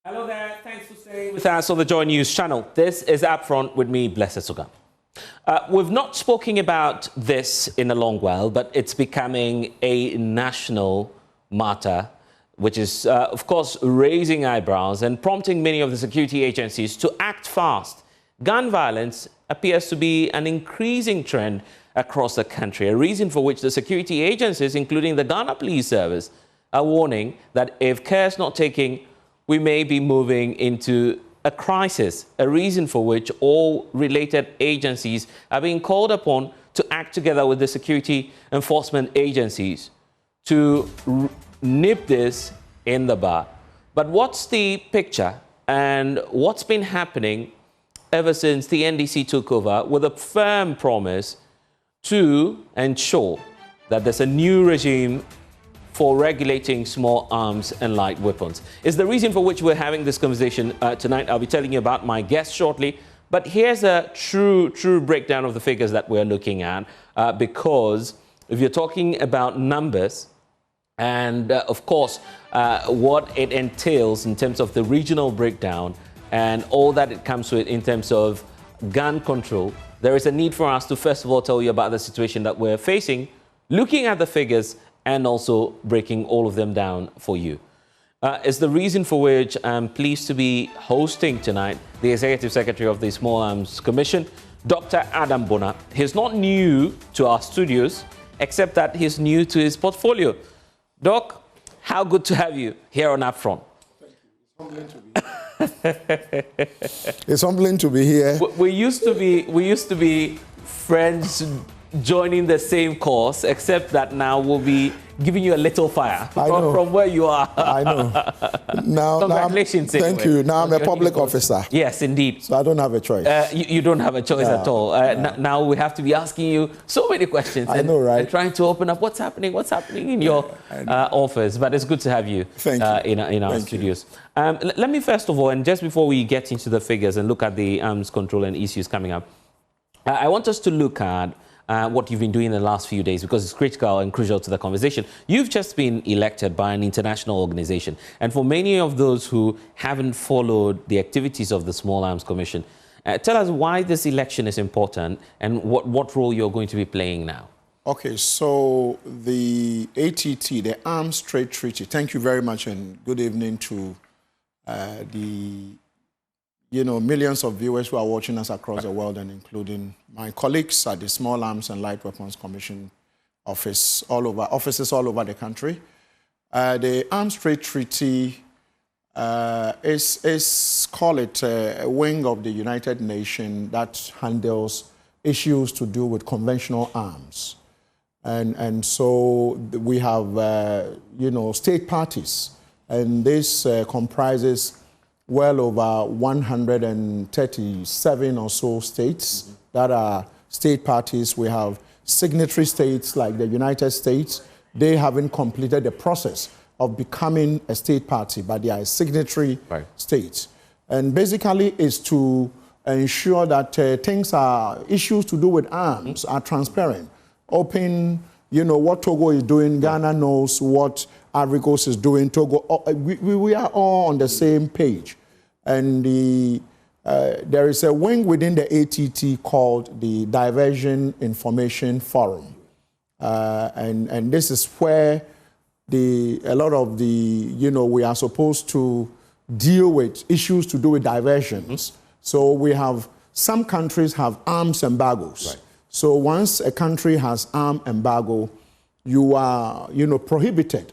Hello there, thanks for staying with us on the JoyNews channel. This is UPFront with me, Blessed Sogah. We've not spoken about this in a long while, but it's becoming a national matter, which is, of course, raising eyebrows and prompting many of the security agencies to act fast. Gun violence appears to be an increasing trend across the country, a reason for which the security agencies, including the Ghana Police Service, are warning that if care is not taken, we may be moving into a crisis, a reason for which all related agencies are being called upon to act together with the security enforcement agencies to nip this in the bud. But what's the picture and what's been happening ever since the NDC took over with a firm promise to ensure that there's a new regime for regulating small arms and light weapons? Is the reason for which we're having this conversation tonight. I'll be telling you about my guest shortly. But here's a true breakdown of the figures that we're looking at, because if you're talking about numbers and, of course, what it entails in terms of the regional breakdown and all that it comes with in terms of gun control, there is a need for us to, first of all, tell you about the situation that we're facing, looking at the figures, and also breaking all of them down for you. It's the reason for which I'm pleased to be hosting tonight the Executive Secretary of the Small Arms Commission, Dr. Adam Bona. He's not new to our studios, except that he's new to his portfolio. Doc, how good to have you here on UPFront. Thank you. It's humbling to be here. It's humbling to be here. We used to be friends joining the same course, except that now we'll be giving you a little fire from where you are. I know. Now, congratulations. Thank you. Now I'm a public officer. Yes, indeed. So I don't have a choice. You don't have a choice at all. Now we have to be asking you so many questions. I know, right? And trying to open up what's happening in your office. But it's good to have you, in our studios. Let me first of all, and just before we get into the figures and look at the arms control and issues coming up, I want us to look at what you've been doing in the last few days, because it's critical and crucial to the conversation. You've just been elected by an international organization. And for many of those who haven't followed the activities of the Small Arms Commission, tell us why this election is important and what role you're going to be playing now. Okay, so the ATT, the Arms Trade Treaty, thank you very much and good evening to millions of viewers who are watching us across the world, and including my colleagues at the Small Arms and Light Weapons Commission offices all over the country. The Arms Trade Treaty is call it a wing of the United Nations that handles issues to do with conventional arms. And so we have, state parties, and this comprises well over 137 or so states that are state parties. We have signatory states like the United States. They haven't completed the process of becoming a state party, but they are signatory states. And basically it's to ensure that issues to do with arms are transparent, open. What Togo is doing, Ghana knows what Ivory Coast is doing, Togo. We are all on the same page. And there is a wing within the ATT called the Diversion Information Forum. And this is where we are supposed to deal with issues to do with diversions. So we have, some countries have arms embargoes. Right. So once a country has arm embargo, you are, prohibited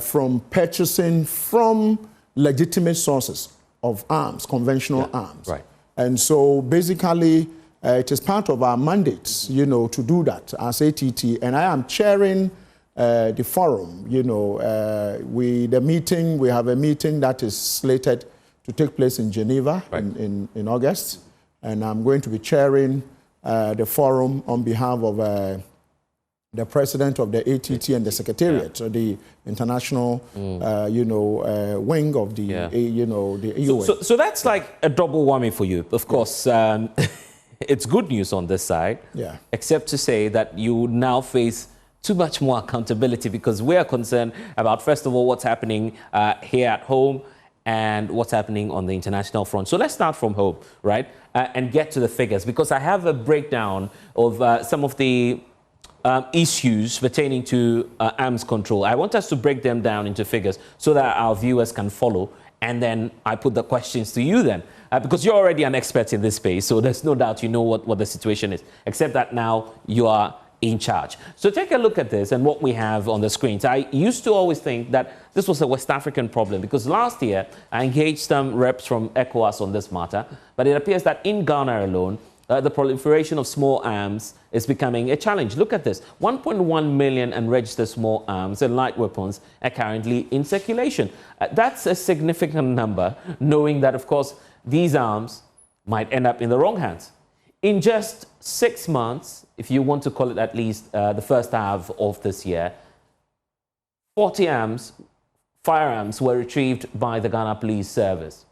from purchasing from legitimate sources of arms, conventional arms. Right. And so basically, it is part of our mandates, to do that as ATT. And I am chairing the forum. We have a meeting that is slated to take place in Geneva in August. And I'm going to be chairing the forum on behalf of the president of the ATT and the secretariat, so the international, wing of the, the EU. So that's like a double whammy for you. Of course, it's good news on this side, except to say that you now face too much more accountability, because we are concerned about, first of all, what's happening here at home, and what's happening on the international front. So let's start from home, right, and get to the figures, because I have a breakdown of some of the issues pertaining to arms control. I want us to break them down into figures so that our viewers can follow, and then I put the questions to you then, because you're already an expert in this space, so there's no doubt you know what the situation is, except that now you are in charge. So take a look at this and what we have on the screens. I used to always think that this was a West African problem, because last year I engaged some reps from ECOWAS on this matter, but it appears that in Ghana alone, the proliferation of small arms is becoming a challenge. Look at this. 1.1 million unregistered small arms and light weapons are currently in circulation. That's a significant number, knowing that, of course, these arms might end up in the wrong hands. In just 6 months, if you want to call it at least the first half of this year, 40 firearms were retrieved by the Ghana Police Service.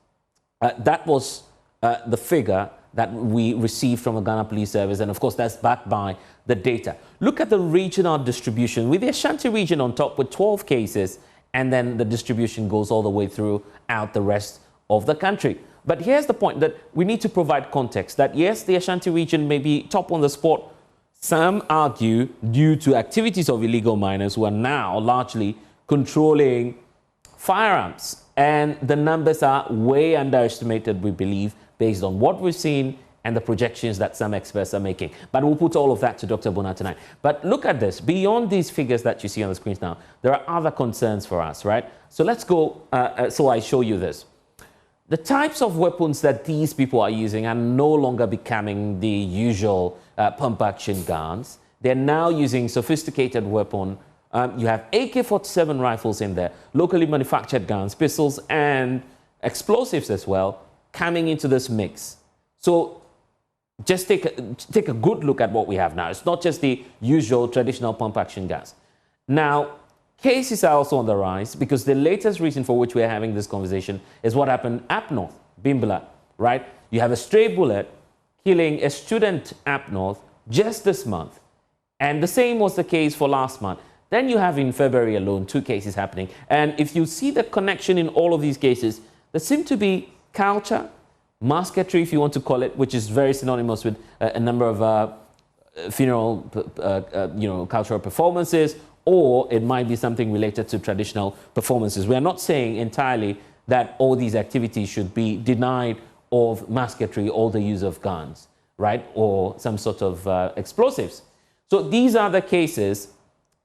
That was the figure that we received from the Ghana Police Service, and of course that's backed by the data. Look at the regional distribution, with the Ashanti region on top with 12 cases, and then the distribution goes all the way throughout the rest of the country. But here's the point, that we need to provide context, that yes, the Ashanti region may be top on the spot. Some argue due to activities of illegal miners who are now largely controlling firearms. And the numbers are way underestimated, we believe, based on what we've seen and the projections that some experts are making. But we'll put all of that to Dr. Bona tonight. But look at this. Beyond these figures that you see on the screens now, there are other concerns for us, right? So let's go, so I show you this. The types of weapons that these people are using are no longer becoming the usual pump-action guns. They're now using sophisticated weapons. You have AK-47 rifles in there, locally manufactured guns, pistols, and explosives as well, coming into this mix. So just take a good look at what we have now. It's not just the usual traditional pump-action guns. Now, cases are also on the rise, because the latest reason for which we're having this conversation is what happened up north, Bimbala, right? You have a stray bullet killing a student up north just this month. And the same was the case for last month. Then you have in February alone 2 cases happening. And if you see the connection in all of these cases, there seem to be culture, musketry, if you want to call it, which is very synonymous with a number of funeral, cultural performances, or it might be something related to traditional performances. We are not saying entirely that all these activities should be denied of musketry or the use of guns, right, or some sort of explosives. So these are the cases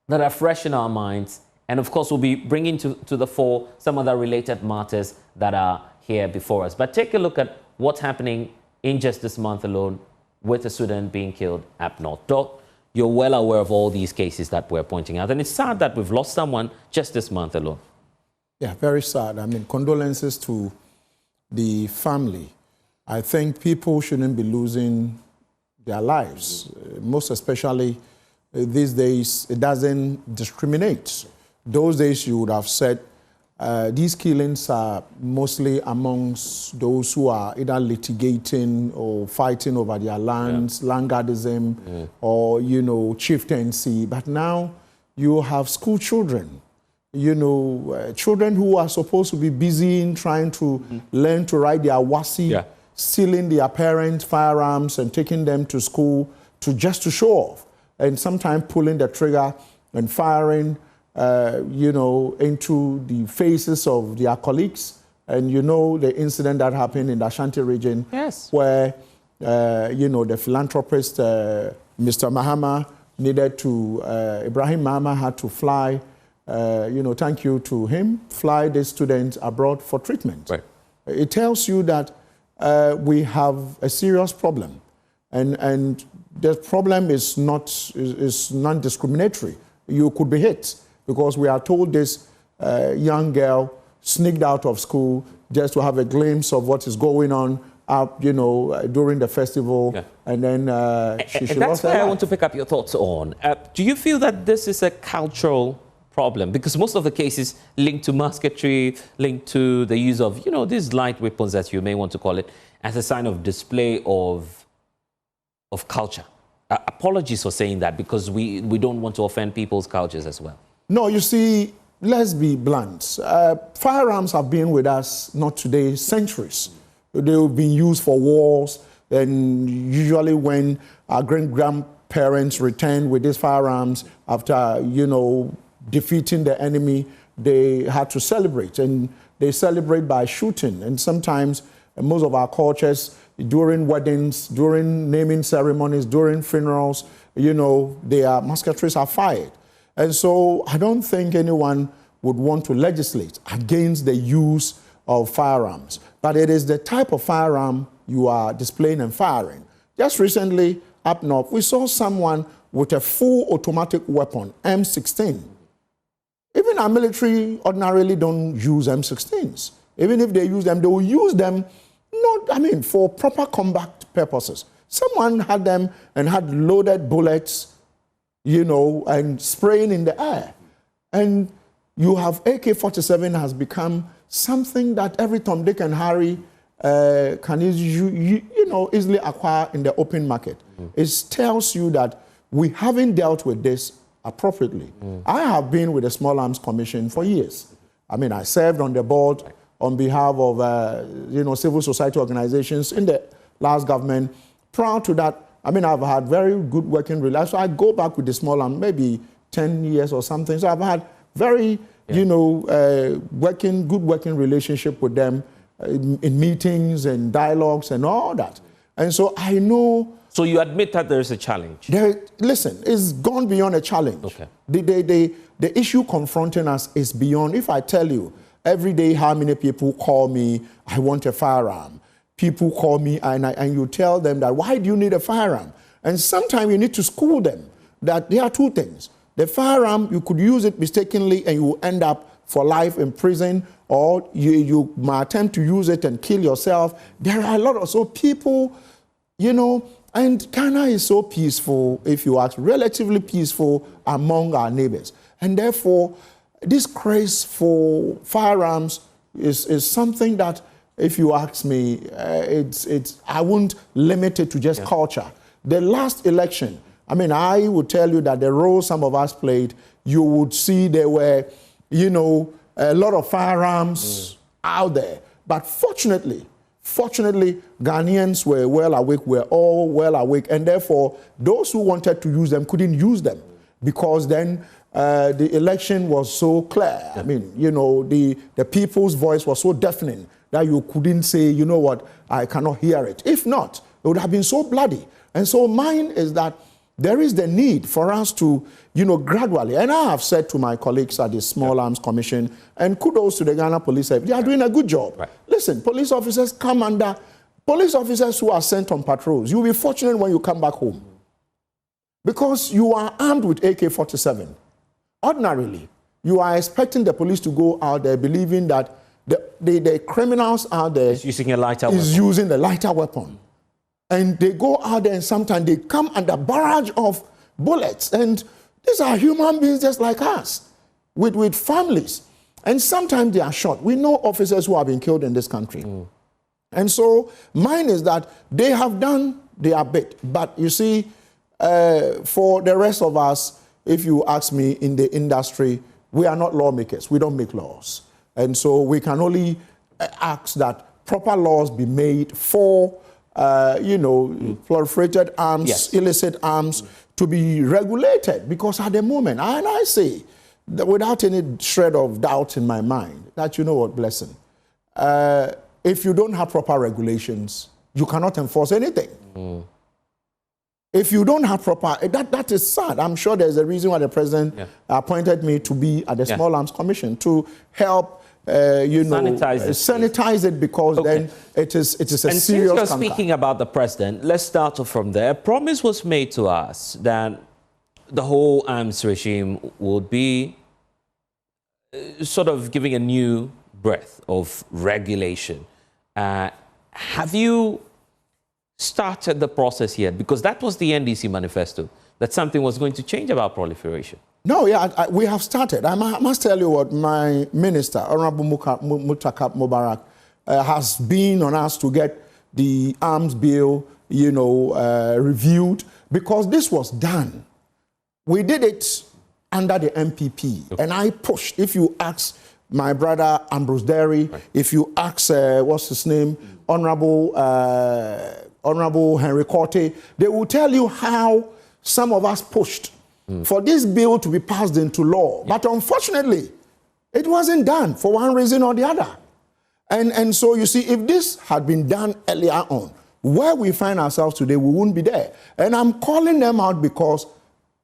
that are fresh in our minds, and of course we'll be bringing to the fore some other related matters that are here before us. But take a look at what's happening in just this month alone with a student being killed up north. You're well aware of all these cases that we're pointing out, and it's sad that we've lost someone just this month alone. Yeah, very sad. I mean, condolences to the family. I think people shouldn't be losing their lives, most especially these days. It doesn't discriminate. Those days you would have said these killings are mostly amongst those who are either litigating or fighting over their lands, landguardism, or, chieftaincy. But now you have school children, children who are supposed to be busy in trying to learn to ride their wasi, stealing their parents' firearms and taking them to school just to show off, and sometimes pulling the trigger and firing into the faces of their colleagues. And the incident that happened in the Ashanti region, where, the philanthropist, Mr. Mahama, needed to, Ibrahim Mahama had to fly, thank you to him, fly the students abroad for treatment. Right. It tells you that we have a serious problem. And the problem is non-discriminatory. You could be hit, because we are told this young girl sneaked out of school just to have a glimpse of what is going on during the festival, and then she lost her life. That's where I want to pick up your thoughts on. Do you feel that this is a cultural problem? Because most of the cases linked to musketry, linked to the use of, these light weapons, as you may want to call it, as a sign of display of culture. Apologies for saying that, because we don't want to offend people's cultures as well. No, you see, let's be blunt. Firearms have been with us, not today, centuries. They've been used for wars, and usually when our great-grandparents returned with these firearms after, defeating the enemy, they had to celebrate, and they celebrate by shooting. And sometimes, most of our cultures, during weddings, during naming ceremonies, during funerals, their musketries are fired. And so I don't think anyone would want to legislate against the use of firearms. But it is the type of firearm you are displaying and firing. Just recently, up north, we saw someone with a full automatic weapon, M16. Even our military ordinarily don't use M16s. Even if they use them, they will use them for proper combat purposes. Someone had them and had loaded bullets, and spraying in the air. And you have AK-47 has become something that every Tom, Dick, and Harry can easily acquire in the open market. It tells you that we haven't dealt with this appropriately. I have been with the Small Arms Commission for years. I served on the board on behalf of civil society organizations in the last government. Prior to that, I've had very good working relations. So I go back with the Small Arms maybe 10 years or something. So I've had very, good working relationship with them in meetings and dialogues and all that. And so I know. So you admit that there is a challenge? Listen, it's gone beyond a challenge. Okay. The issue confronting us is beyond. If I tell you every day how many people call me, I want a firearm. People call me and you tell them that, why do you need a firearm? And sometimes you need to school them that there are two things. The firearm, you could use it mistakenly and you will end up for life in prison, or you might attempt to use it and kill yourself. There are a lot of, so people, and Ghana is so peaceful, if you ask, relatively peaceful among our neighbors. And therefore, this craze for firearms is something that, if you ask me, I wouldn't limit it to just culture. The last election, I would tell you that the role some of us played, you would see there were, a lot of firearms out there. But fortunately, Ghanaians were well awake, we're all well awake, and therefore, those who wanted to use them couldn't use them, because then the election was so clear. The people's voice was so deafening that you couldn't say, you know what, I cannot hear it. If not, it would have been so bloody. And so mine is that there is the need for us to, gradually, and I have said to my colleagues at the Small Arms Commission, and kudos to the Ghana Police Service, they are doing a good job. Right. Listen, police officers come under, police officers who are sent on patrols, you'll be fortunate when you come back home. Because you are armed with AK-47. Ordinarily, you are expecting the police to go out there believing that the criminals out there is using the lighter weapon. And they go out there and sometimes they come under barrage of bullets. And these are human beings just like us, with families. And sometimes they are shot. We know officers who have been killed in this country. And so mine is that they have done their bit. But you see, for the rest of us, if you ask me, in the industry, we are not lawmakers. We don't make laws. And so we can only ask that proper laws be made for, proliferated arms, illicit arms, to be regulated. Because at the moment, and I say, that without any shred of doubt in my mind, that Blessing, if you don't have proper regulations, you cannot enforce anything. If you don't have proper, that is sad. I'm sure there's a reason why the president appointed me to be at the Small Arms Commission to help, sanitize it, because then it is a serious. And since you're speaking about the president, let's start off from there. A promise was made to us that the whole arms regime would be sort of giving a new breath of regulation. Have you started the process yet? Because that was the NDC manifesto, that something was going to change about proliferation. No, we have started. I must tell you what my minister, Honorable Mutakab Mubarak, has been on us to get the arms bill, reviewed, because this was done. We did it under the MPP. Okay. And I pushed. If you ask my brother Ambrose Derry, if you ask, what's his name, Honorable Henry Corte, they will tell you how some of us pushed for this bill to be passed into law. But unfortunately, it wasn't done for one reason or the other. And so you see, if this had been done earlier on, where we find ourselves today, we wouldn't be there. And I'm calling them out because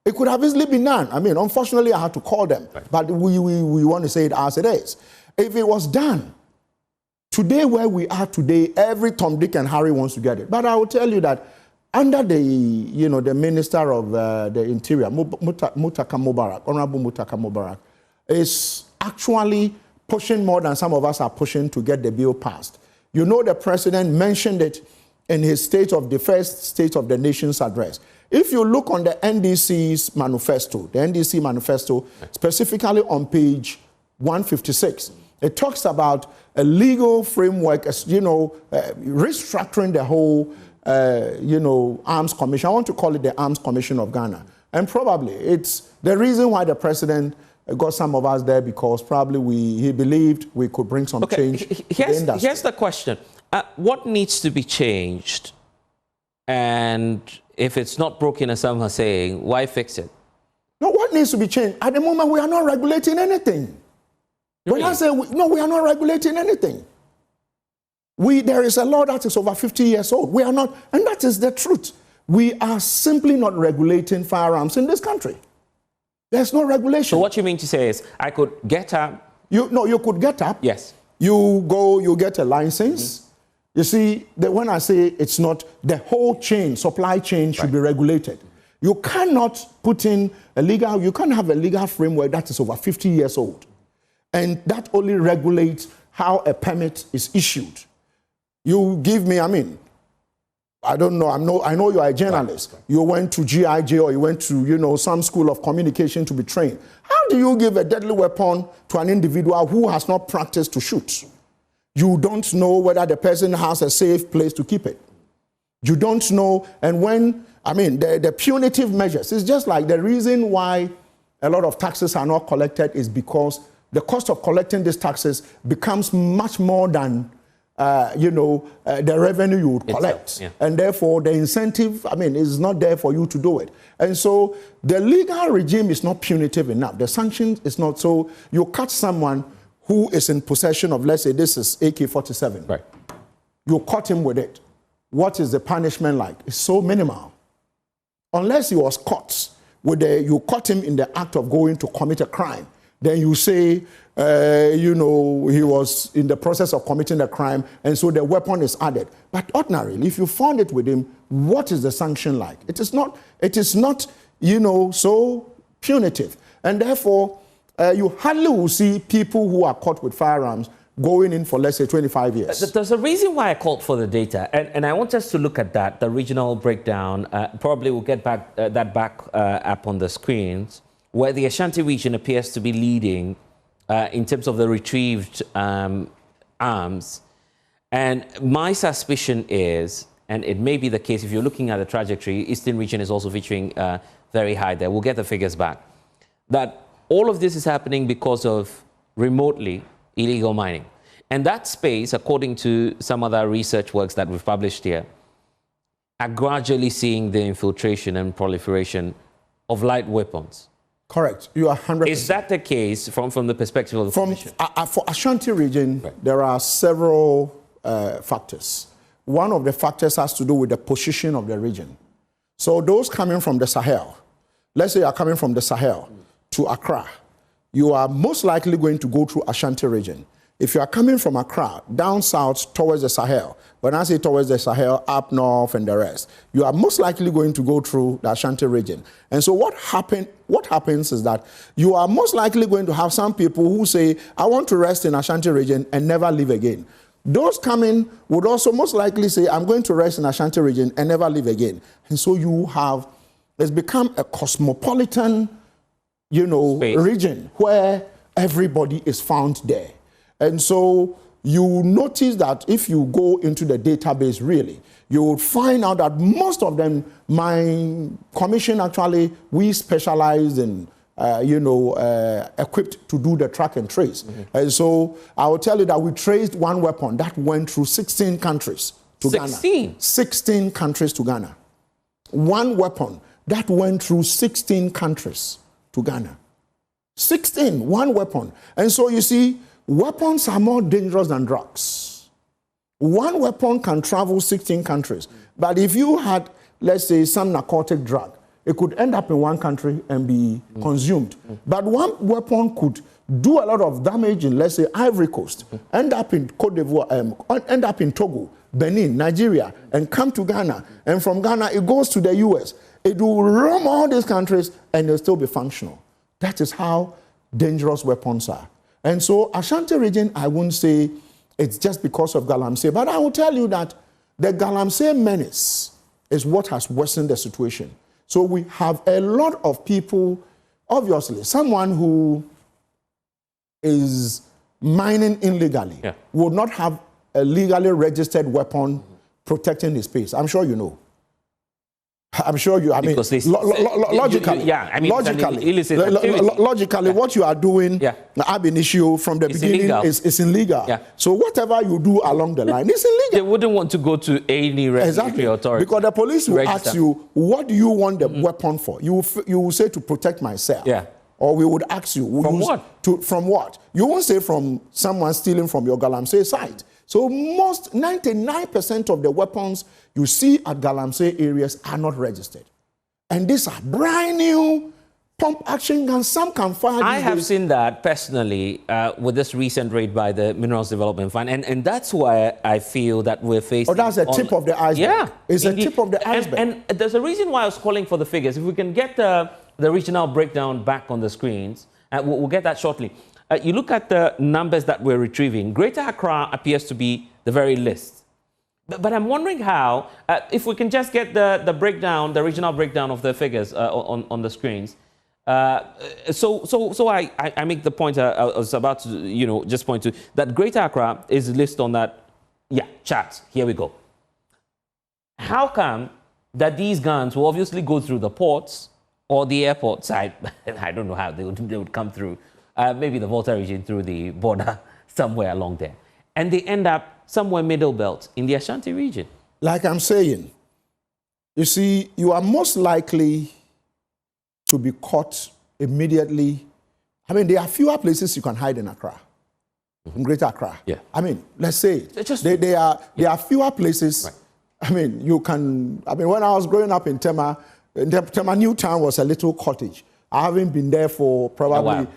it could have easily been done. I mean, unfortunately, I had to call them. Right. But we want to say it as it is. If it was done, today where we are today, every Tom, Dick, and Harry wants to get it. But I will tell you that under the Minister of the Interior, Mutaka Mubarak, Honorable Mutaka Mubarak, is actually pushing more than some of us are pushing to get the bill passed. You know, the president mentioned it in his first State of the Nation's address. If you look on the NDC's manifesto, the NDC manifesto, specifically on page 156, it talks about a legal framework, restructuring the whole, Arms Commission. I want to call it the Arms Commission of Ghana. And probably it's the reason why the president got some of us there, because probably he believed we could bring some change to the industry. Here's the question. What needs to be changed? And if it's not broken, as some are saying, why fix it? No, what needs to be changed? At the moment, we are not regulating anything. Really? When I say, we are not regulating anything. There is a law that is over 50 years old. We are not, and that is the truth. We are simply not regulating firearms in this country. There's no regulation. So what you mean to say is, I could get up. You could get up. Yes. You go, you get a license. You see, when I say it's not, the whole chain, supply chain should be regulated. You cannot put in you can't have a legal framework that is over 50 years old. And that only regulates how a permit is issued. You give me, I don't know, I know you are a journalist. Right. You went to GIJ or you went to, some school of communication to be trained. How do you give a deadly weapon to an individual who has not practiced to shoot? You don't know whether the person has a safe place to keep it. You don't know, and the punitive measures, it's just like the reason why a lot of taxes are not collected is because the cost of collecting these taxes becomes much more than the revenue you would collect. Yeah. And therefore, the incentive, is not there for you to do it. And so the legal regime is not punitive enough. The sanctions is not. So you catch someone who is in possession of, let's say this is AK-47. Right. You caught him with it. What is the punishment like? It's so minimal. Unless he was caught you caught him in the act of going to commit a crime. Then you say, he was in the process of committing a crime, and so the weapon is added. But ordinarily, if you found it with him, what is the sanction like? It is not, so punitive. And therefore, you hardly will see people who are caught with firearms going in for, let's say, 25 years. There's a reason why I called for the data, and I want us to look at that, the regional breakdown. Probably we'll get back up on the screens, where the Ashanti region appears to be leading in terms of the retrieved arms. And my suspicion is, and it may be the case if you're looking at the trajectory, Eastern region is also featuring very high there. We'll get the figures back. That all of this is happening because of remotely illegal mining. And that space, according to some other research works that we've published here, are gradually seeing the infiltration and proliferation of light weapons. Correct. You are 100%. Is that the case from the perspective of the Commission? For Ashanti region, right, there are several factors. One of the factors has to do with the position of the region. So those coming from the Sahel, let's say you are coming from the Sahel to Accra, you are most likely going to go through Ashanti region. If you are coming from Accra down south towards the Sahel, when I say towards the Sahel, up north and the rest, you are most likely going to go through the Ashanti region. And so what happens is that you are most likely going to have some people who say, I want to rest in Ashanti region and never leave again. Those coming would also most likely say, I'm going to rest in Ashanti region and never leave again. And so it's become a cosmopolitan, region where everybody is found there. And so you notice that if you go into the database really, you will find out that most of them, my commission actually, we specialize in equipped to do the track and trace. And so I will tell you that we traced one weapon that went through 16 countries to Ghana. 16 countries to Ghana. One weapon that went through 16 countries to Ghana. 16, one weapon. And so you see, weapons are more dangerous than drugs. One weapon can travel 16 countries. But if you had, let's say, some narcotic drug, it could end up in one country and be consumed. But one weapon could do a lot of damage in, let's say, Ivory Coast, end up in Cote d'Ivoire, end up in Togo, Benin, Nigeria, and come to Ghana. And from Ghana, it goes to the US. It will roam all these countries and they'll still be functional. That is how dangerous weapons are. And so Ashanti region, I wouldn't say it's just because of Galamsey, but I will tell you that the Galamsey menace is what has worsened the situation. So we have a lot of people, obviously, someone who is mining illegally would not have a legally registered weapon protecting his space. I'm sure you know. I'm sure you, I mean, logically, logically, what you are doing, ab initio, from the beginning is illegal. So whatever you do along the line is illegal. They wouldn't want to go to any regulatory authority. Because the police will ask you, what do you want the weapon for? You will say to protect myself. Or we would ask you, from what? From what? You won't say from someone stealing from your Galamsey site. So 99% of the weapons you see at Galamsey areas are not registered. And these are brand new pump action guns. Some can fire. I have seen that personally with this recent raid by the Minerals Development Fund. And that's why I feel that we're facing... Oh, that's a tip of the iceberg. Yeah. It's a tip of the iceberg. And there's a reason why I was calling for the figures. If we can get the regional breakdown back on the screens, we'll get that shortly. You look at the numbers that we're retrieving. Greater Accra appears to be the very least. But I'm wondering how, if we can just get the breakdown, the regional breakdown of the figures on the screens. So I make the point I was about to, just point to, that Greater Accra is listed on that, chart. Here we go. How come that these guns will obviously go through the ports or the airport side? I don't know how they would come through. Maybe the Volta region through the Bona, somewhere along there. And they end up somewhere middle belt in the Ashanti region. Like I'm saying, you see, you are most likely to be caught immediately. I mean, there are fewer places you can hide in Accra, in Greater Accra. I mean, let's say there are fewer places. Right. I mean, you can, when I was growing up in Tema New Town was a little cottage. I haven't been there for probably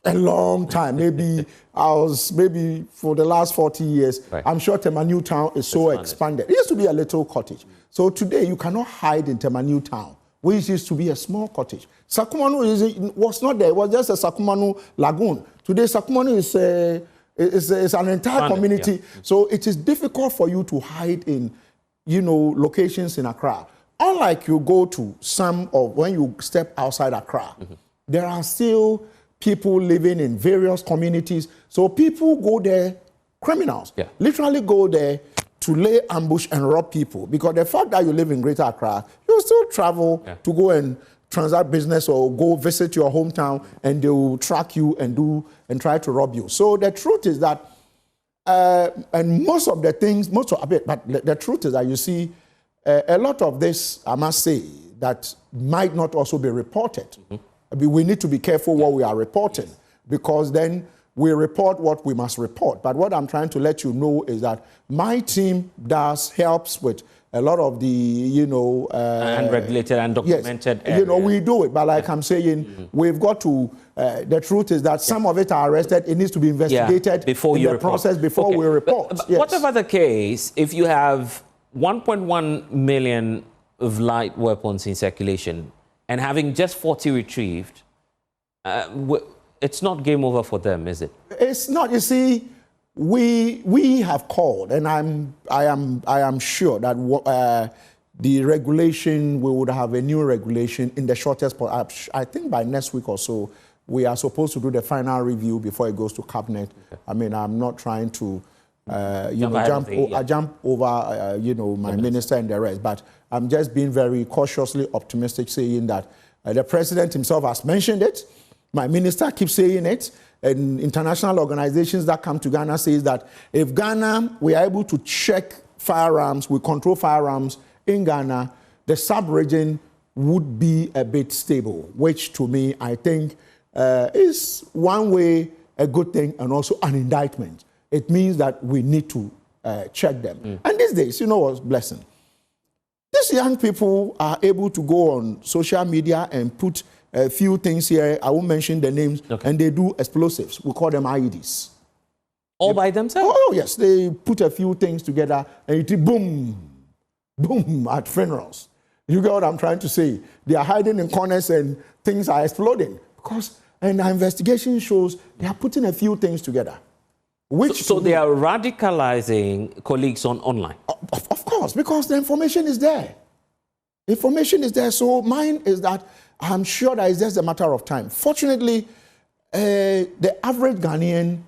a long time. Maybe for the last 40 years. Right. I'm sure Tema New Town is so expanded. It used to be a little cottage. So today you cannot hide in Tema New Town, which used to be a small cottage. Sakumanu was not there. It was just a Sakumanu lagoon. Today Sakumanu is an entire community. So it is difficult for you to hide in, locations in Accra. Unlike you go to when you step outside Accra, there are still people living in various communities. So people go there, criminals, literally go there to lay ambush and rob people. Because the fact that you live in Greater Accra, you still travel to go and transact business or go visit your hometown, and they will track you and try to rob you. So the truth is that, and most of the things, but the truth is that you see a lot of this, I must say, that might not also be reported. We need to be careful what we are reporting, because then we report what we must report. But what I'm trying to let you know is that my team helps with a lot of the, unregulated and documented areas. We do it. But like I'm saying, we've got to, the truth is that some of it are arrested. It needs to be investigated before we report. But whatever the case, if you have 1.1 million of light weapons in circulation, and having just 40 retrieved, it's not game over for them, is it? It's not. You see, we have called, and I am sure that the regulation, we would have a new regulation in the shortest possible. I think by next week or so, we are supposed to do the final review before it goes to cabinet. Okay. I'm not trying to jump over my minister and the rest, but I'm just being very cautiously optimistic, saying that the president himself has mentioned it, My minister keeps saying it, and international organizations that come to Ghana says that if Ghana, we are able to check firearms, we control firearms in Ghana, the sub-region would be a bit stable, which to me, I think, is one way a good thing and also an indictment. It means that we need to check them. And these days, you know what's blessing? These young people are able to go on social media and put a few things here. I won't mention the names. Okay. And they do explosives. We call them IEDs. All by themselves? Oh, yes. They put a few things together and it boom, boom at funerals. You get what I'm trying to say? They are hiding in corners and things are exploding. And our investigation shows they are putting a few things together. So they are radicalizing colleagues online? Of course, because the information is there. Information is there. So mine is that I'm sure that it's just a matter of time. Fortunately, the average Ghanaian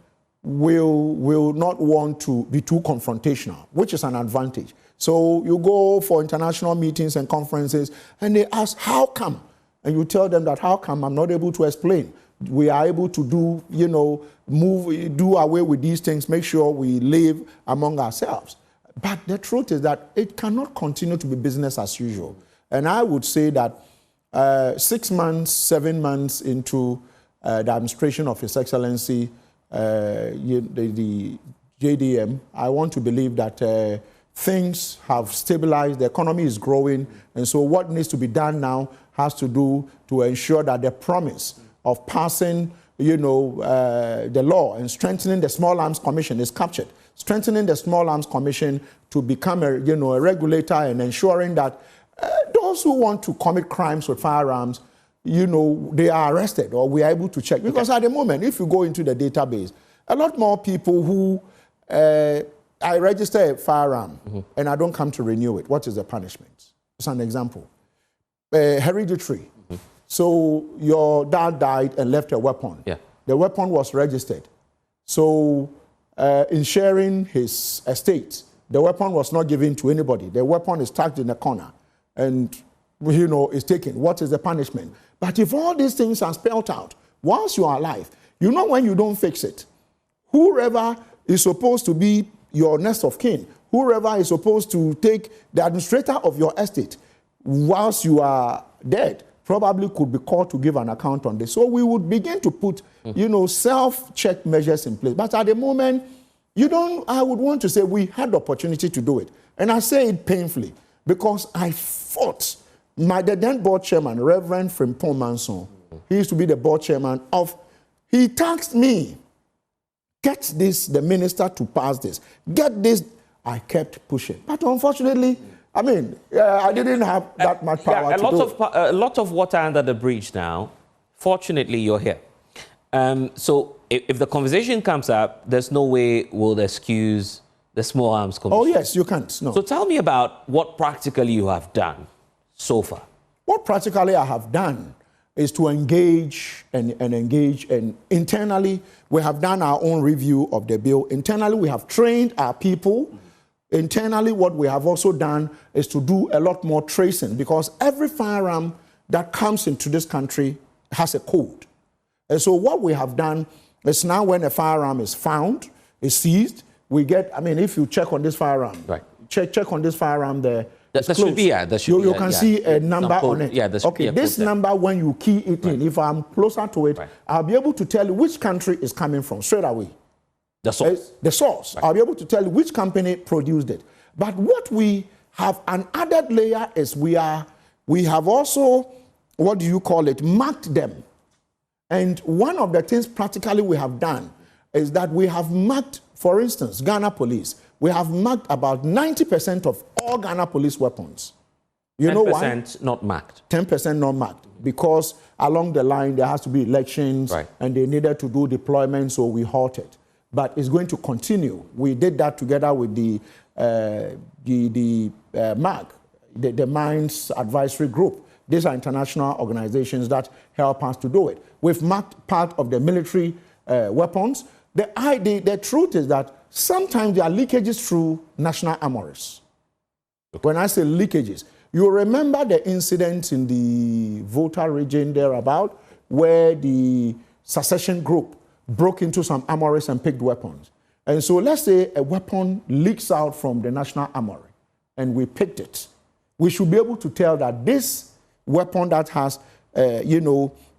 will not want to be too confrontational, which is an advantage. So you go for international meetings and conferences, and they ask, how come? And you tell them that, how come? I'm not able to explain. We are able to do, do away with these things, make sure we live among ourselves. But the truth is that it cannot continue to be business as usual. And I would say that 6 months, 7 months into the administration of His Excellency, the JDM, I want to believe that things have stabilized, the economy is growing, and so what needs to be done now has to do to ensure that the promise of passing, the law and strengthening the Small Arms Commission is captured. Strengthening the Small Arms Commission to become a regulator and ensuring that those who want to commit crimes with firearms, they are arrested or we are able to check. Because at the moment, if you go into the database, a lot more people who I register a firearm and I don't come to renew it. What is the punishment? It's an example. Hereditary. So your dad died and left a weapon. Yeah. The weapon was registered. So in sharing his estate, the weapon was not given to anybody. The weapon is tucked in a corner and, is taken. What is the punishment? But if all these things are spelled out, once you are alive, when you don't fix it, whoever is supposed to be your next of kin, whoever is supposed to take the administrator of your estate whilst you are dead, probably could be called to give an account on this. So we would begin to put, self-check measures in place. But at the moment, I would want to say we had the opportunity to do it. And I say it painfully because I fought the then board chairman, Reverend Frimpong Manson. He used to be the board chairman he tasked me, get the minister to pass this, get this. I kept pushing. But unfortunately, I didn't have that much power to do it. A lot of water under the bridge now. Fortunately, you're here. So if the conversation comes up, there's no way we'll excuse the Small Arms Commission. Oh, yes, you can't. No. So tell me about what practically you have done so far. What practically I have done is to engage and internally, we have done our own review of the bill. Internally, we have trained our people. Internally, what we have also done is to do a lot more tracing because every firearm that comes into this country has a code. And so what we have done is now when a firearm is found, is seized, we get, if you check on this firearm, right. check on this firearm there. You can see a number on it. Yeah, this number, when you key it in, if I'm closer to it, I'll be able to tell you which country is coming from straight away. The source. The source. Right. I'll be able to tell you which company produced it. But what we have, an added layer is we have also, marked them. And one of the things practically we have done is that we have marked, for instance, Ghana Police. We have marked about 90% of all Ghana Police weapons. You know why? 10% not marked. 10% not marked. Because along the line, there has to be elections, and they needed to do deployment, so we halted. But it's going to continue. We did that together with the MAG, the Mines Advisory Group. These are international organizations that help us to do it. We've marked part of the military weapons. The truth is that sometimes there are leakages through national armouries. When I say leakages, you remember the incident in the Volta region thereabout, where the secession group broke into some armories and picked weapons. And so let's say a weapon leaks out from the National Armory and we picked it. We should be able to tell that this weapon that has,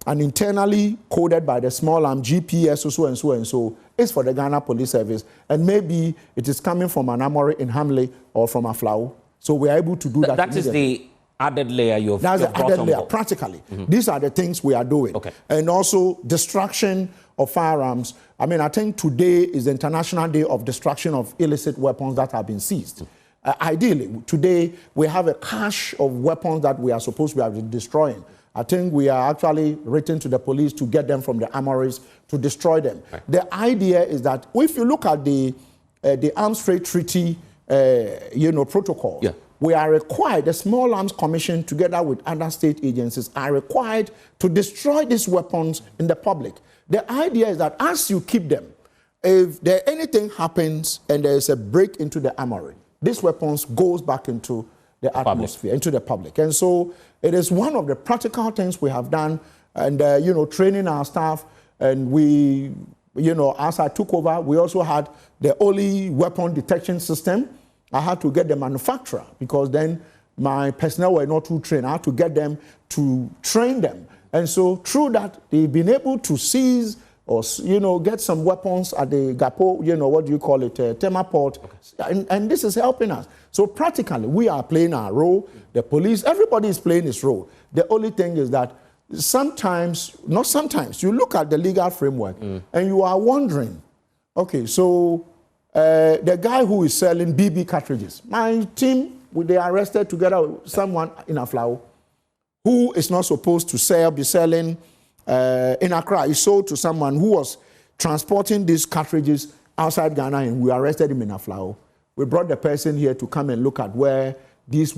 an internally coded by the small arm GPS, so and so and so, is for the Ghana Police Service. And maybe it is coming from an armory in Hamley or from Aflao. So we are able to do that. That is the added layer you've That's the added layer, board. practically. These are the things we are doing. Okay. And also destruction of firearms. I mean, I think today is the International Day of Destruction of Illicit Weapons that have been seized. Ideally, today we have a cache of weapons that we are supposed to be destroying. I think we are actually written to the police to get them from the armories to destroy them. Right. The idea is that if you look at the Arms Trade Treaty, protocol, we are required, the Small Arms Commission together with other state agencies are required to destroy these weapons in the public. The idea is that as you keep them, if anything happens and there is a break into the armory, these weapons goes back into the atmosphere, into the public. And so it is one of the practical things we have done, and training our staff. And we, as I took over, we also had the only weapon detection system. I had to get the manufacturer because then my personnel were not too trained. I had to get them to train them. And so through that, they've been able to seize or, get some weapons at the Gapo, Temaport. Okay. And this is helping us. So practically, we are playing our role. The police, everybody is playing his role. The only thing is that sometimes, not sometimes, you look at the legal framework and you are wondering, okay, so the guy who is selling BB cartridges, my team, they arrested together with someone in Aflao who is not supposed to be selling in Accra. He sold to someone who was transporting these cartridges outside Ghana, and we arrested him in Aflao. We brought the person here to come and look at where these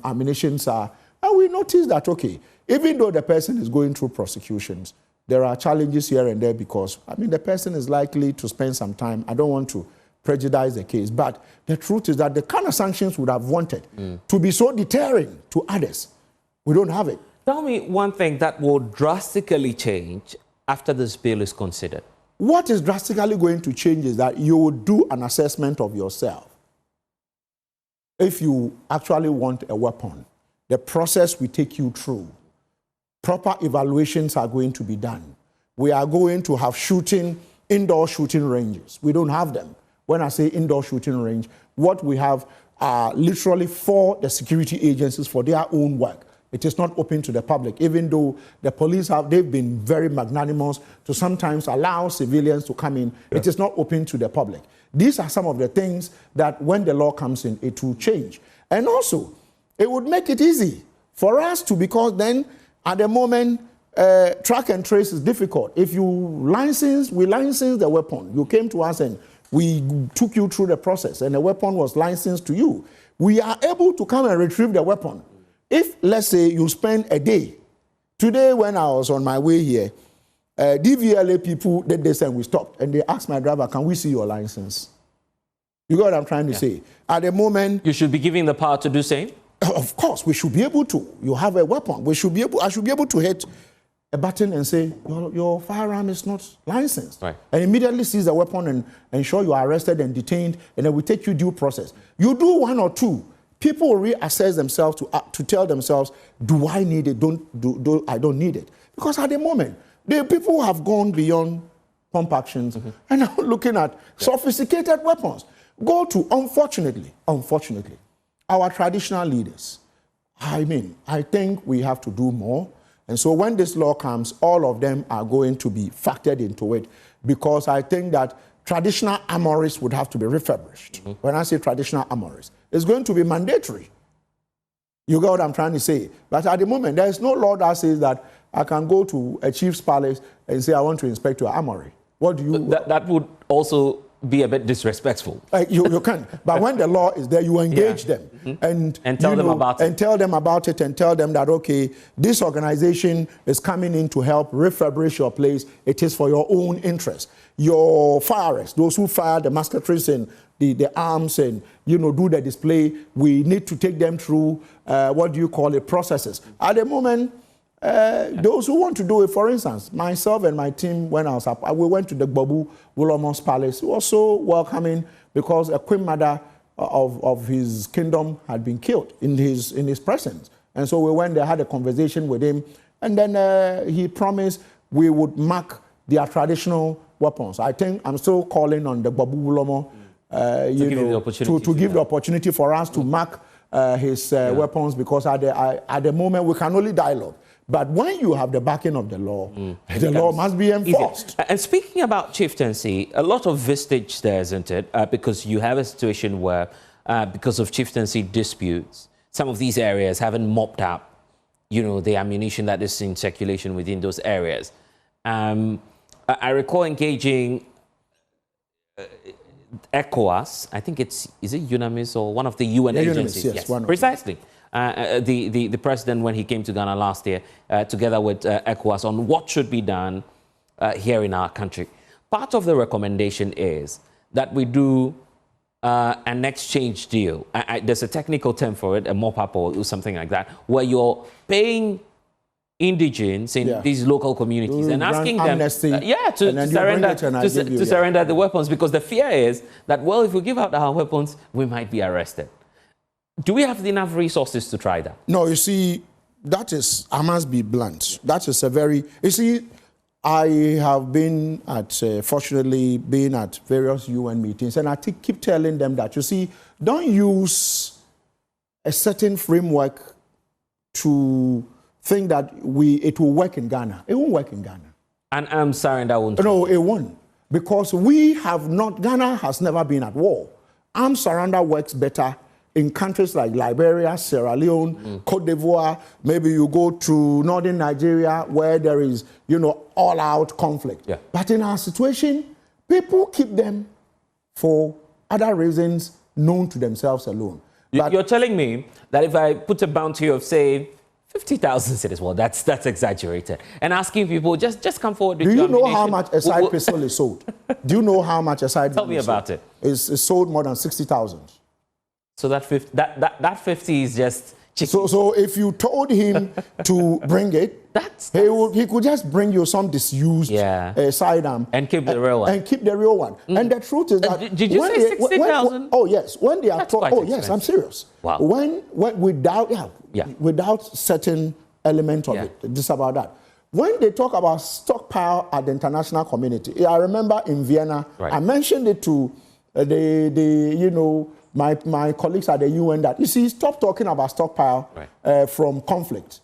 ammunitions are. And we noticed that, okay, even though the person is going through prosecutions, there are challenges here and there because, the person is likely to spend some time. I don't want to prejudice the case, but the truth is that the kind of sanctions we would have wanted to be so deterring to others, we don't have it. Tell me one thing that will drastically change after this bill is considered. What is drastically going to change is that you will do an assessment of yourself. If you actually want a weapon, the process will take you through. Proper evaluations are going to be done. We are going to have indoor shooting ranges. We don't have them. When I say indoor shooting range, what we have are literally for the security agencies for their own work. It is not open to the public, even though the police they've been very magnanimous to sometimes allow civilians to come in. Yeah. It is not open to the public. These are some of the things that when the law comes in, it will change. And also, it would make it easy for us because then at the moment, track and trace is difficult. If we license the weapon, you came to us and we took you through the process and the weapon was licensed to you, we are able to come and retrieve the weapon. If, let's say, you spend a day, today when I was on my way here, DVLA people did this and we stopped and they asked my driver, can we see your license? You got what I'm trying to say? At the moment... You should be giving the power to do same? Of course, we should be able to. You have a weapon. I should be able to hit a button and say, your firearm is not licensed. Right. And immediately seize the weapon and ensure you are arrested and detained, and then we take you due process. You do one or two, people will reassess themselves to tell themselves, do I need it? I don't need it. Because at the moment, the people have gone beyond pump actions and now looking at sophisticated weapons. Go to, unfortunately, our traditional leaders. I think we have to do more. And so when this law comes, all of them are going to be factored into it because I think that traditional armories would have to be refurbished. When I say traditional armories, it's going to be mandatory. You get what I'm trying to say? But at the moment, there is no law that says that I can go to a chief's palace and say, I want to inspect your armory. What do you... That would also be a bit disrespectful. You can. But when the law is there, you engage them. And tell them about it. And tell them about it and tell them that, okay, this organization is coming in to help refurbish your place. It is for your own interest. Your firers, those who fire the musketeers and the arms and, do the display, we need to take them through, processes. At the moment, Those who want to do it, for instance, myself and my team, when I was up, we went to the Gbobu Wulomo's palace. It was so welcoming because a queen mother of his kingdom had been killed in his presence. And so we went there, had a conversation with him, and then he promised we would mark their traditional weapons. I think I'm still calling on the Gbobu Wulomo to give the opportunity for us to mark his weapons, because at the moment we can only dialogue. But when you have the backing of the law, the law must be enforced. Easy. And speaking about chieftaincy, a lot of vestige there, isn't it? Because you have a situation where, because of chieftaincy disputes, some of these areas haven't mopped up, the ammunition that is in circulation within those areas. I recall engaging ECOWAS, I think is it UNAMIS or one of the UN agencies? Yes, precisely. The president, when he came to Ghana last year, together with ECOWAS, on what should be done here in our country. Part of the recommendation is that we do an exchange deal. There's a technical term for it, a mop-up or something like that, where you're paying indigents in these local communities and asking them to surrender the weapons, because the fear is that, well, if we give out our weapons, we might be arrested. Do we have enough resources to try that? No, you see, I must be blunt. That is a very, you see, I have been fortunately been at various UN meetings, and I keep telling them that, you see, don't use a certain framework to think that it will work in Ghana. It won't work in Ghana. And surrender won't. No, it won't. Because Ghana has never been at war. Armed surrender works better in countries like Liberia, Sierra Leone, Cote d'Ivoire. Maybe you go to northern Nigeria where there is, all-out conflict. Yeah. But in our situation, people keep them for other reasons known to themselves alone. You're telling me that if I put a bounty of, say, 50,000 cedis, well, that's exaggerated, and asking people, just come forward with your ammunition. Do you know how much a side pistol is sold? Do you know how much a side pistol is sold? Tell me about it. It's sold more than 60,000. So that 50 is just chicken. So if you told him to bring it, he could just bring you some disused sidearm and keep the real one. And the truth is that did you say 60,000? Oh yes, when they are taught. Oh yes, I'm serious. Wow. When without certain element of it, this about that. When they talk about stockpile at the international community, I remember in Vienna, I mentioned it to my colleagues at the UN that, you see, stop talking about stockpile from conflict.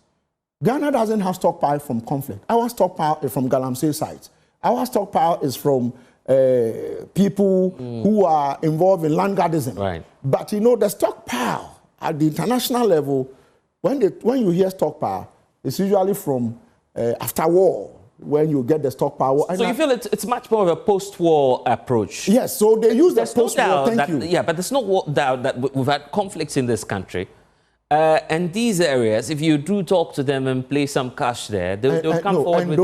Ghana doesn't have stockpile from conflict. Our stockpile is from Galamsey sites. Our stockpile is from people who are involved in land gardening. Right. But the stockpile at the international level, when you hear stockpile, it's usually from after war, when you get the stockpile. So you feel it's much more of a post-war approach? Yes, so they use the post-war, Yeah, but there's no doubt that we've had conflicts in this country. And these areas, if you do talk to them and place some cash there, they'll come forward with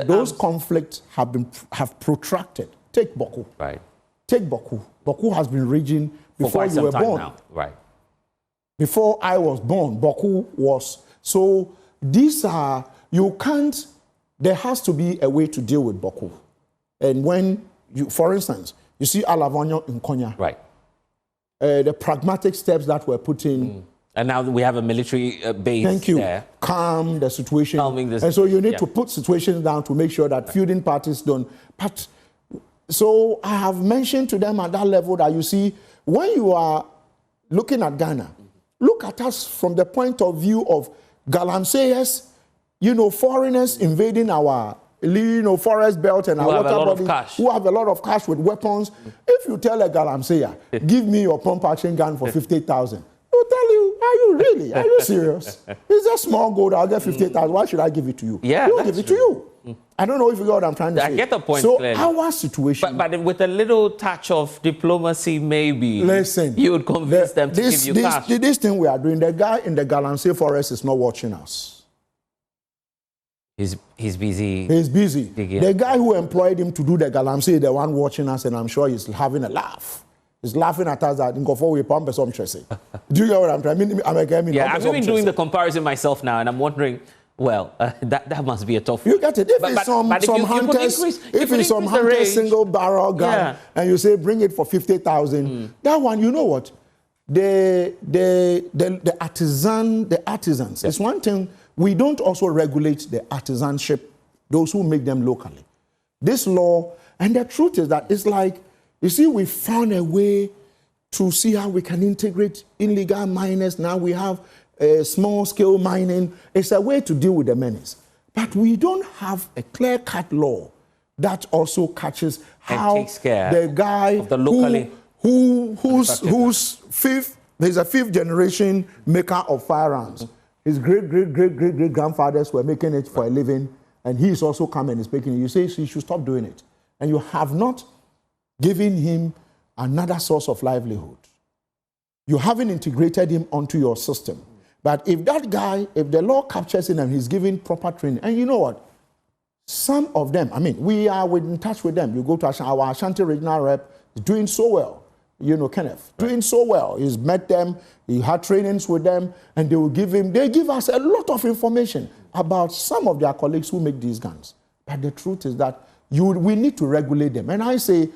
those conflicts have protracted. Take Boku. Right. Take Boku. Boku has been raging before you were born. Now. Right. Before I was born, Boku was. So these are, there has to be a way to deal with Boku. And when for instance, you see Alavonyo in Konya. Right. The pragmatic steps that were put in. And now we have a military base there. Calm the situation. And so you need to put situations down to make sure that feuding parties don't. But so I have mentioned to them at that level that, you see, when you are looking at Ghana, look at us from the point of view of Galamseyers, foreigners invading our forest belt and our water bodies, who have a lot of cash with weapons. If you tell a Galamseyer, give me your pump action gun for 50,000, he'll tell you, are you really? Are you serious? It's a small gold, I'll get 50,000. Why should I give it to you? Yeah, he'll give it to you. I don't know if you know what I'm trying to say. I get the point clearly. Our situation... But with a little touch of diplomacy, maybe, listen, you would convince them to give you cash. This thing we are doing, the guy in the Galamsey forest is not watching us. He's busy. He's busy. The guy who employed him to do the Galamsey is the one watching us, and I'm sure he's having a laugh. He's laughing at us that we pump some. Do you get what I'm trying? I'm even doing the comparison myself now, and I'm wondering, Well, that must be a tough. You get it. If it's some hunters single barrel gun, and you say bring it for 50,000, that one, you know what? The artisans. It's one thing. We don't also regulate the artisanship, those who make them locally. This law, and the truth is that it's like, you see, we found a way to see how we can integrate illegal miners. Now we have small-scale mining. It's a way to deal with the menace. But we don't have a clear-cut law that also catches how the guy of the locally who's fifth, there's a fifth generation maker of firearms. His great-great-great-great-grandfathers were making it for a living, and he's also coming and is making it. You say he should stop doing it. And you have not given him another source of livelihood. You haven't integrated him onto your system. But if that guy, if the law captures him and he's given proper training, and you know what? Some of them, I mean, we are in touch with them. You go to our Ashanti regional rep, is doing so well. You know, Kenneth, doing so well. He's met them, he had trainings with them, and they give us a lot of information about some of their colleagues who make these guns. But the truth is that we need to regulate them. And I say,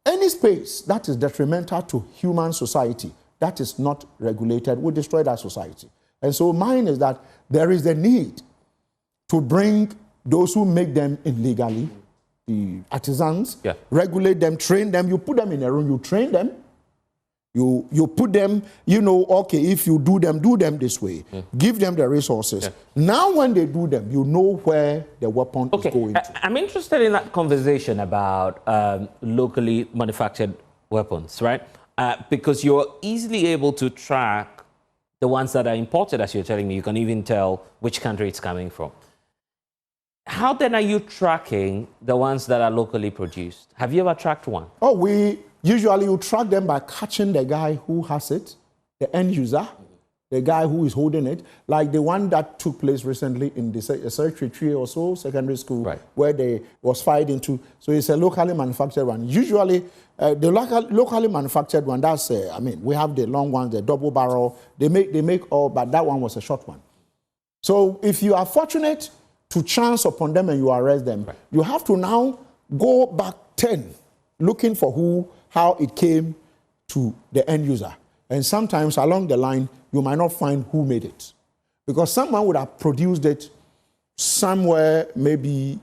any space that is detrimental to human society, that is not regulated, will destroy that society. And so mine is that there is a need to bring those who make them illegally, the artisans, regulate them, train them. You put them in a room, you train them. You put them, you know, okay, if you do them this way. Give them the resources. Now when they do them, you know where the weapon is going to. I'm interested in that conversation about locally manufactured weapons, right? Because you're easily able to track the ones that are imported, as you're telling me. You can even tell which country it's coming from. How then are you tracking the ones that are locally produced? Have you ever tracked one? Oh, usually you track them by catching the guy who has it, the end user, the guy who is holding it, like the one that took place recently in the secretary or so, secondary school, where they was fired into. So it's a locally manufactured one. Usually, the locally manufactured one, that's, I mean, we have the long ones, the double barrel. They make all, but that one was a short one. So if you are fortunate to chance upon them and you arrest them, you have to now go back 10, looking for how it came to the end user. And sometimes along the line, you might not find who made it. Because someone would have produced it somewhere, maybe,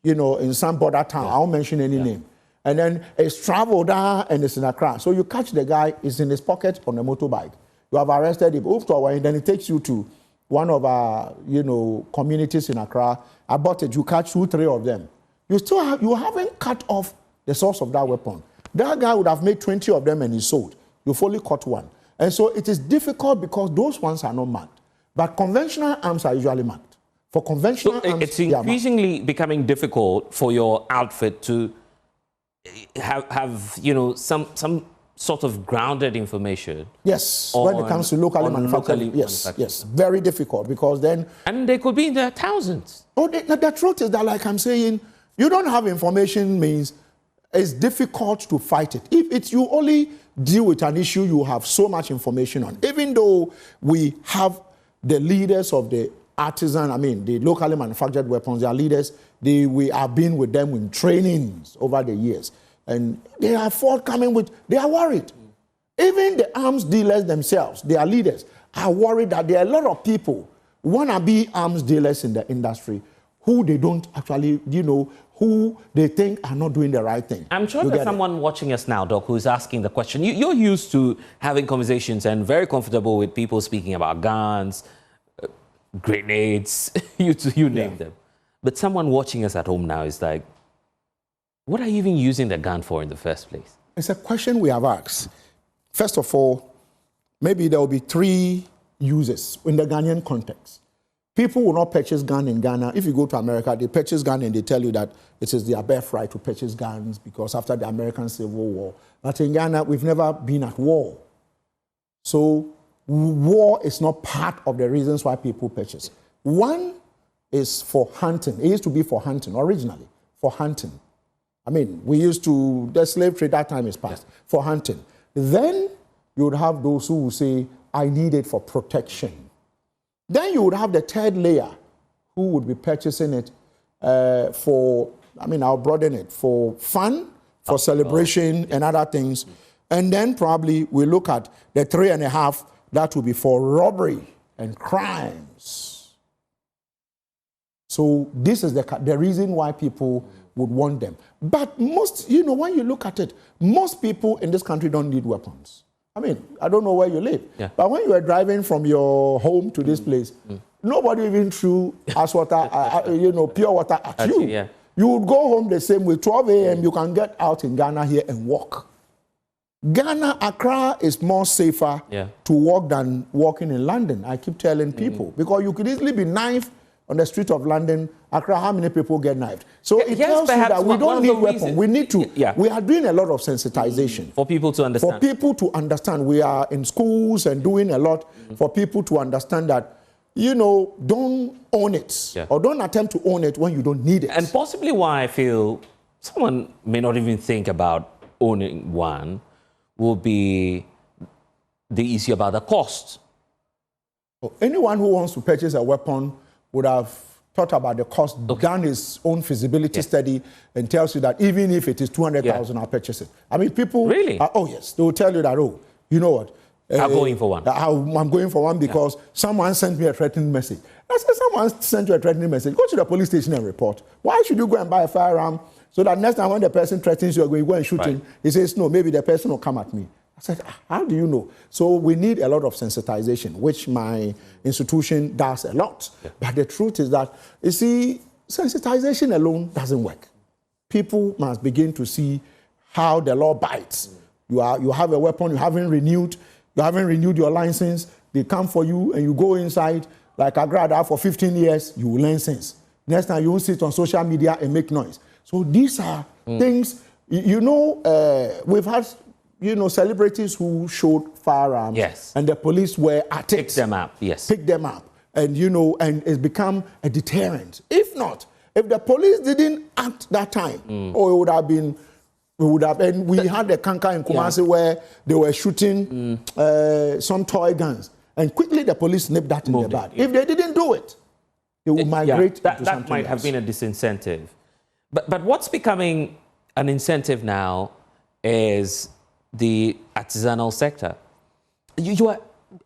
you know, in some border town. I won't mention any name. And then it's traveled there and it's in Accra. So you catch the guy, it's in his pocket on a motorbike. You have arrested him, and then it takes you to one of our, you know, communities in Accra. About it, you catch 2, 3 of them. You haven't cut off the source of that weapon. That guy would have made 20 of them and he sold. You've only caught one. And so it is difficult because those ones are not marked. But conventional arms are usually marked. For conventional arms, it's increasingly becoming difficult for your outfit to have you know, some sort of grounded information. Yes, when it comes to locally manufactured. Yes, very difficult because then... And they could be in their thousands. Oh, the truth is that, like I'm saying, you don't have information means it's difficult to fight it. If you only deal with an issue you have so much information on, even though we have the leaders of the artisan, I mean, the locally manufactured weapons, their leaders, we have been with them in trainings over the years. And they are forthcoming with, they are worried. Even the arms dealers themselves, their leaders, are worried that there are a lot of people who want to be arms dealers in the industry who they don't actually, you know, who they think are not doing the right thing. I'm sure there's someone watching us now, Doc, who's asking the question. You're used to having conversations and very comfortable with people speaking about guns, grenades, you name them. But someone watching us at home now is like, what are you even using the gun for in the first place? It's a question we have asked. First of all, maybe there will be 3 uses in the Ghanaian context. People will not purchase gun in Ghana. If you go to America, they purchase gun and they tell you that it is their birthright to purchase guns because after the American Civil War. But in Ghana, we've never been at war. So war is not part of the reasons why people purchase. One is for hunting. It used to be for hunting originally, for hunting. I mean, we used to, the slave trade, that time is past, for hunting. Then you would have those who would say, I need it for protection. Then you would have the third layer, who would be purchasing it I'll broaden it, for fun, for celebration and other things. And then probably we look at the 3.5, that will be for robbery and crimes. So this is the reason why people would want them. But most, when you look at it, most people in this country don't need weapons. I don't know where you live, but when you are driving from your home to this place, nobody even threw ice water, pure water at you. Yeah. You would go home the same way. 12 a.m. you can get out in Ghana here and walk. Ghana, Accra is more safer to walk than walking in London. I keep telling people, because you could easily be knifed on the street of London. Accra, how many people get knifed? So it tells you that we don't need weapons. We need to. We are doing a lot of sensitization. For people to understand. For people to understand. We are in schools and doing a lot for people to understand that, don't own it or don't attempt to own it when you don't need it. And possibly why I feel someone may not even think about owning one will be the issue about the cost. Anyone who wants to purchase a weapon would have thought about the cost, done his own feasibility study, and tells you that even if it is 200,000, I'll purchase it. People... Really? Yes. They will tell you that, you know what? I'm going for one. I'm going for one because someone sent me a threatening message. I said, someone sent you a threatening message. Go to the police station and report. Why should you go and buy a firearm so that next time when the person threatens you, you go and shoot him? He says, no, maybe the person will come at me. I said, how do you know? So we need a lot of sensitization, which my institution does a lot. But the truth is that, you see, sensitization alone doesn't work. People must begin to see how the law bites. You have a weapon, you haven't renewed your license, they come for you and you go inside, like I graduated for 15 years, you will learn sense. Next time you won't sit on social media and make noise. So these are things, we've had, celebrities who showed firearms and the police were at it. Pick them up, Pick them up. And, and it's become a deterrent. If not, if the police didn't act that time, it would have been... and we had a kanka in Kumasi where they were shooting some toy guns. And quickly the police nipped that in the bud. If they didn't do it, they would migrate into something that might have been a disincentive. But what's becoming an incentive now is the artisanal sector. You are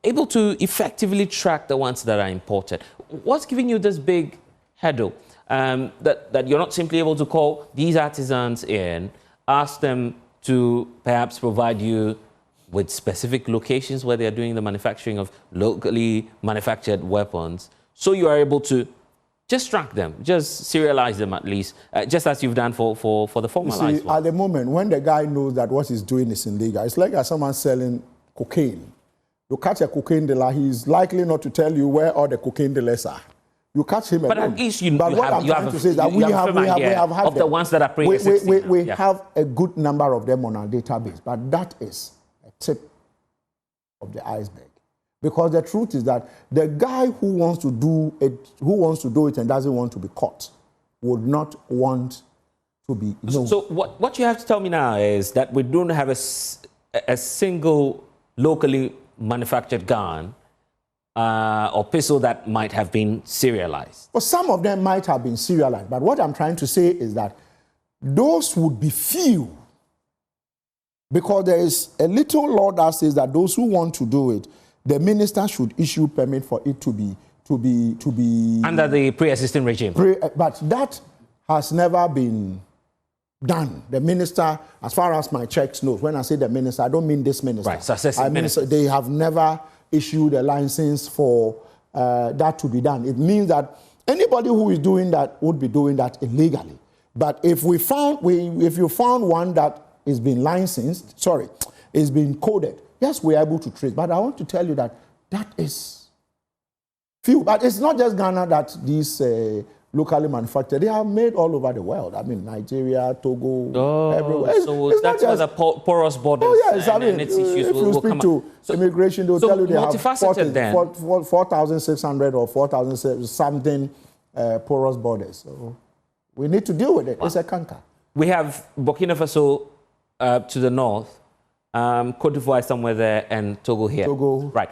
able to effectively track the ones that are imported. What's giving you this big hurdle? That you're not simply able to call these artisans in, ask them to perhaps provide you with specific locations where they are doing the manufacturing of locally manufactured weapons, so you are able to just track them, just serialize them at least, just as you've done for the formalized ones. At the moment, when the guy knows that what he's doing is illegal, it's like someone selling cocaine. You catch a cocaine dealer, he's likely not to tell you where all the cocaine dealers are. You catch him. But at least you have the ones that are pre-existing. We have a good number of them on our database, but that is a tip of the iceberg. Because the truth is that the guy who wants to do it and doesn't want to be caught would not want to be known. So what you have to tell me now is that we don't have a single locally manufactured gun or pistol that might have been serialized. Well, some of them might have been serialized, but what I'm trying to say is that those would be few, because there is a little law that says that those who want to do it, the minister should issue permit for it to be under the pre-existing regime. But that has never been done. The minister, as far as my checks knows, when I say the minister, I don't mean this minister. Right, successive ministers. They have never issued a license for that to be done. It means that anybody who is doing that would be doing that illegally. But if you found one that is being licensed, is being coded, yes, we are able to trace. But I want to tell you that is few. But it's not just Ghana that these locally manufactured. They are made all over the world. I mean, Nigeria, Togo, everywhere. So that's where the porous borders and its issues will come up. If you speak to immigration, they'll tell you they have 4,600 or 4,000 something porous borders. So we need to deal with it. Wow. It's a canker. We have Burkina Faso to the north, Cote d'Ivoire somewhere there, and Togo here. Togo. Right.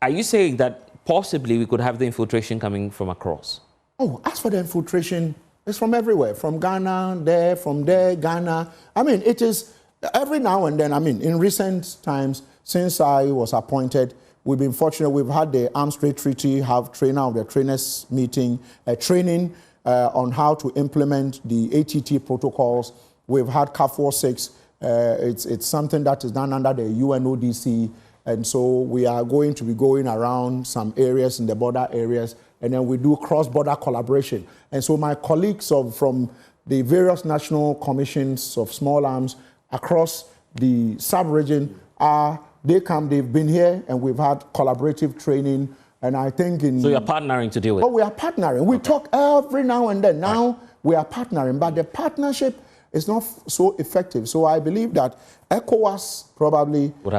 Are you saying that possibly we could have the infiltration coming from across. Oh, as for the infiltration, it's from everywhere, from Ghana, from there, Ghana. I mean, it is every now and then. I mean, in recent times, since I was appointed, we've been fortunate. We've had the Arms Trade Treaty, have trainer of the trainers meeting, training on how to implement the ATT protocols. We've had CAFOR 6. It's something that is done under the UNODC. And so we are going to be going around some areas in the border areas, and then we do cross-border collaboration. And so my colleagues from the various national commissions of small arms across the sub-region they've been here, and we've had collaborative training. And I think So you're partnering to deal with it? Oh, we are partnering. We talk every now and then. Now we are partnering, but the partnership is not so effective. So I believe that ECOWAS probably would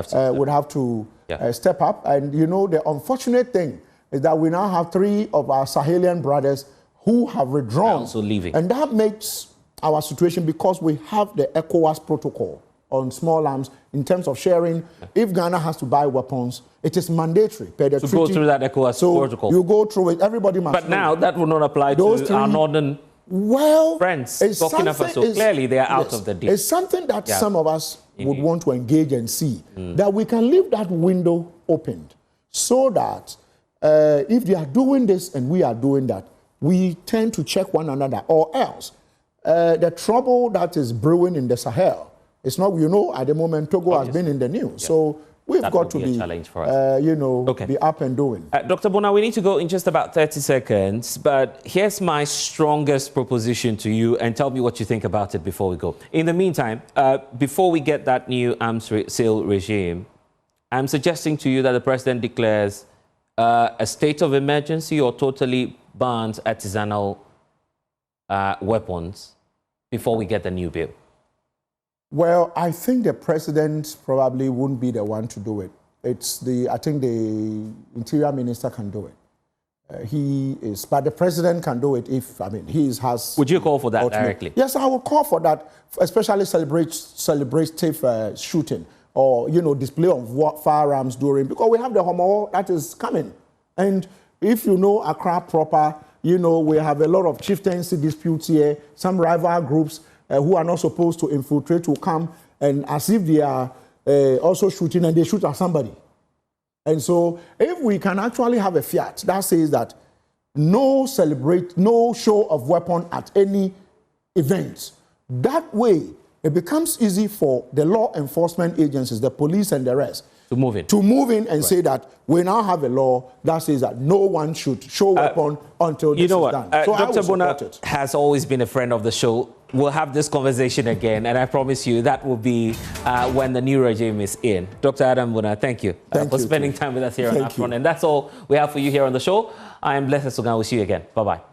have to step up. And you know, the unfortunate thing is that we now have 3 of our Sahelian brothers who have withdrawn. Also leaving. And that makes our situation, because we have the ECOWAS protocol on small arms in terms of sharing. If Ghana has to buy weapons, it is mandatory per the treaty. Go through that ECOWAS protocol. You go through it. Everybody must. But now that will not apply to our northern friends. Burkina Faso. Clearly, they are out of the deal. It's something that some of us would want to engage and see, that we can leave that window opened so that if they are doing this and we are doing that, we tend to check one another, or else the trouble that is brewing in the Sahel, it's not, you know, at the moment Togo has been in the news. So we've got to be, challenge for us. Be up and doing. Dr. Bona, we need to go in just about 30 seconds, but here's my strongest proposition to you, and tell me what you think about it before we go. In the meantime, before we get that new arms sale regime, I'm suggesting to you that the president declares a state of emergency or totally bans artisanal weapons before we get the new bill. Well, I think the president probably wouldn't be the one to do it. I think the interior minister can do it. But the president can do it if, he has... Would you call for that directly? Yes, I would call for that, especially celebrative shooting or, display of firearms during, because we have the Homo that is coming. And if you know Accra proper, we have a lot of chieftaincy disputes here, some rival groups who are not supposed to infiltrate will come, and as if they are also shooting, and they shoot at somebody. And so if we can actually have a fiat that says that no show of weapon at any event, that way it becomes easy for the law enforcement agencies, the police and the rest, to move in and say that we now have a law that says that no one should show weapon until this is done. So Dr. Bona has always been a friend of the show. We'll have this conversation again, and I promise you that will be when the new regime is in. Dr. Adam Bona, thank you for spending time with us here on UPFront. And that's all we have for you here on the show. I am Blessed Sogah. We'll see you again. Bye-bye.